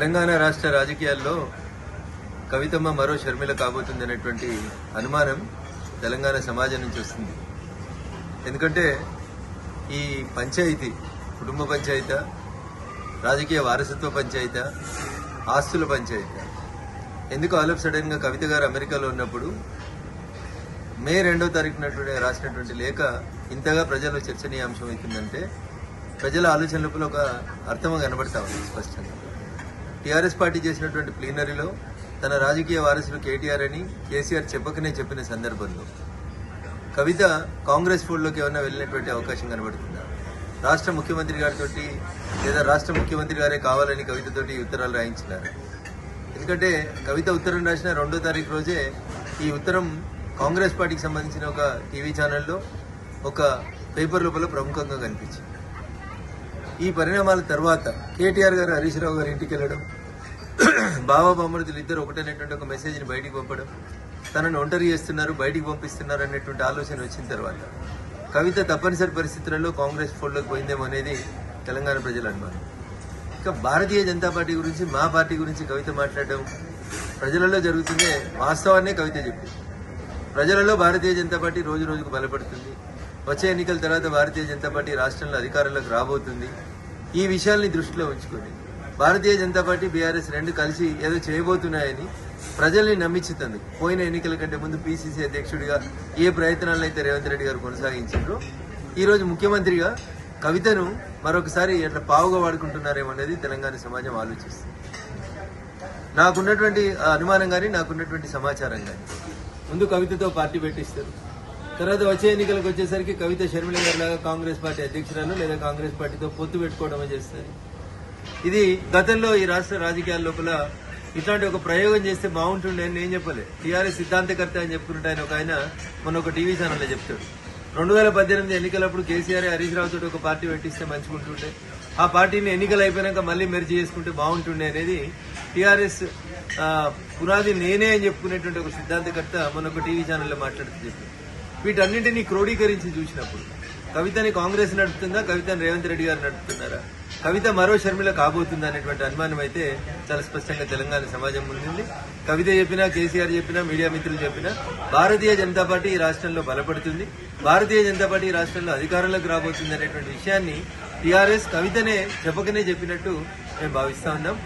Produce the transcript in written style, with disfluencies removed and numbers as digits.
తెలంగాణ రాష్ట్ర రాజకీయాల్లో కవితమ్మ మరో షర్మిల కాబోతుందనేటువంటి అనుమానం తెలంగాణ సమాజం నుంచి వస్తుంది. ఎందుకంటే ఈ పంచాయతీ కుటుంబ పంచాయతీ, రాజకీయ వారసత్వ పంచాయతీ, ఆస్తుల పంచాయతీ ఎందుకు ఆల్ ఆఫ్ సడన్ గా కవిత గారు అమెరికాలో ఉన్నప్పుడు మే 2వ తారీఖున రాసినటువంటి లేఖ ఇంతగా ప్రజల్లో చర్చనీయాంశం అవుతుందంటే ప్రజల ఆలోచన లోపల ఒక అర్థం కనబడతా ఉంది స్పష్టంగా. టీఆర్ఎస్ పార్టీ చేసినటువంటి ప్లీనరీలో తన రాజకీయ వారసులు కేటీఆర్ అని కేసీఆర్ చెప్పిన సందర్భంలో కవిత కాంగ్రెస్ ఫోల్డ్లోకి ఏమన్నా వెళ్ళినటువంటి అవకాశం కనబడుతుందా? రాష్ట్ర ముఖ్యమంత్రి గారితో లేదా రాష్ట్ర ముఖ్యమంత్రి గారే కావాలని కవితతోటి ఉత్తరాలు రాయించినారు. ఎందుకంటే కవిత ఉత్తరం రాసిన 2వ తారీఖు రోజే ఈ ఉత్తరం కాంగ్రెస్ పార్టీకి సంబంధించిన ఒక టీవీ ఛానల్లో ఒక పేపర్ లోపల ప్రముఖంగా కనిపించింది. ఈ పరిణామాల తర్వాత కేటీఆర్ గారు హరీష్ రావు గారి ఇంటికి వెళ్ళడం, బావ బామ్మరుదులు ఇద్దరు ఒకటనేటువంటి ఒక మెసేజ్ని బయటికి పంపడం, తనను ఒంటరి చేస్తున్నారు, బయటికి పంపిస్తున్నారు అనేటువంటి ఆలోచన వచ్చిన తర్వాత కవిత తప్పనిసరి పరిస్థితులలో కాంగ్రెస్ ఫోల్డ్లోకి పోయిందేమో అనేది తెలంగాణ ప్రజల అనుమానం. ఇక భారతీయ జనతా పార్టీ గురించి, మా పార్టీ గురించి కవిత మాట్లాడడం ప్రజలలో జరుగుతుందే వాస్తవాన్నే కవిత చెప్పింది. ప్రజలలో భారతీయ జనతా పార్టీ రోజు రోజుకు బలపడుతుంది. వచ్చే ఎన్నికల తర్వాత భారతీయ జనతా పార్టీ రాష్ట్రంలో అధికారంలోకి రాబోతుంది. ఈ విషయాల్ని దృష్టిలో ఉంచుకొని భారతీయ జనతా పార్టీ, బీఆర్ఎస్ రెండు కలిసి ఏదో చేయబోతున్నాయని ప్రజల్ని నమ్మించుతుంది. పోయిన ఎన్నికల కంటే ముందు పీసీసీ అధ్యక్షుడిగా ఏ ప్రయత్నాలను అయితే రేవంత్ రెడ్డి గారు కొనసాగించారో ఈరోజు ముఖ్యమంత్రిగా కవితను మరొకసారి ఎట్లా పావుగా వాడుకుంటున్నారేమో అనేది తెలంగాణ సమాజం ఆలోచిస్తుంది. నాకున్నటువంటి అనుమానం కానీ, నాకున్నటువంటి సమాచారం కానీ, ముందు కవితతో పార్టీ పెట్టిస్తారు, తర్వాత వచ్చే ఎన్నికలకు వచ్చేసరికి కవిత షర్మిల గారి లాగా కాంగ్రెస్ పార్టీ అధ్యక్షురాలు లేదా కాంగ్రెస్ పార్టీతో పొత్తు పెట్టుకోవడమే చేస్తుంది. ఇది గతంలో ఈ రాష్ట్ర రాజకీయాల లోపల ఇట్లాంటి ఒక ప్రయోగం చేస్తే బాగుంటుండే అని నేను చెప్పలే. టీఆర్ఎస్ సిద్ధాంతకర్త అని చెప్పుకుంటే ఆయన మొన్న ఒక టీవీ ఛానల్లో చెప్తాడు, 2018 ఎన్నికలప్పుడు కేసీఆర్ హరీష్ రావు తోటి ఒక పార్టీ పెట్టిస్తే మంచిగుంటుండే, ఆ పార్టీని ఎన్నికలు అయిపోయినాక మళ్ళీ మెర్జ్ చేసుకుంటే బాగుంటుండే అనేది టీఆర్ఎస్ పునాది నేనే అని చెప్పుకునేటువంటి ఒక సిద్ధాంతకర్త మొన్న ఒక టీవీ ఛానల్లో మాట్లాడుతూ చెప్పాడు. వీటన్నింటినీ క్రోడీకరించి చూసినప్పుడు కవితని కాంగ్రెస్ నడుపుతుందా, కవితని రేవంత్ రెడ్డి గారు నడుపుతున్నారా, కవిత మరో షర్మిల కాబోతుందా అనేటువంటి అనుమానం అయితే చాలా స్పష్టంగా తెలంగాణ సమాజం ముందుంది. కవిత చెప్పినా, కేసీఆర్ చెప్పినా, మీడియా మిత్రులు చెప్పినా భారతీయ జనతా పార్టీ ఈ రాష్ట్రంలో బలపడుతుంది, భారతీయ జనతా పార్టీ ఈ రాష్ట్రంలో అధికారంలోకి రాబోతుంది అనేటువంటి విషయాన్ని టీఆర్ఎస్ కవితనే చెప్పకనే చెప్పినట్టు మేము భావిస్తా ఉన్నాం.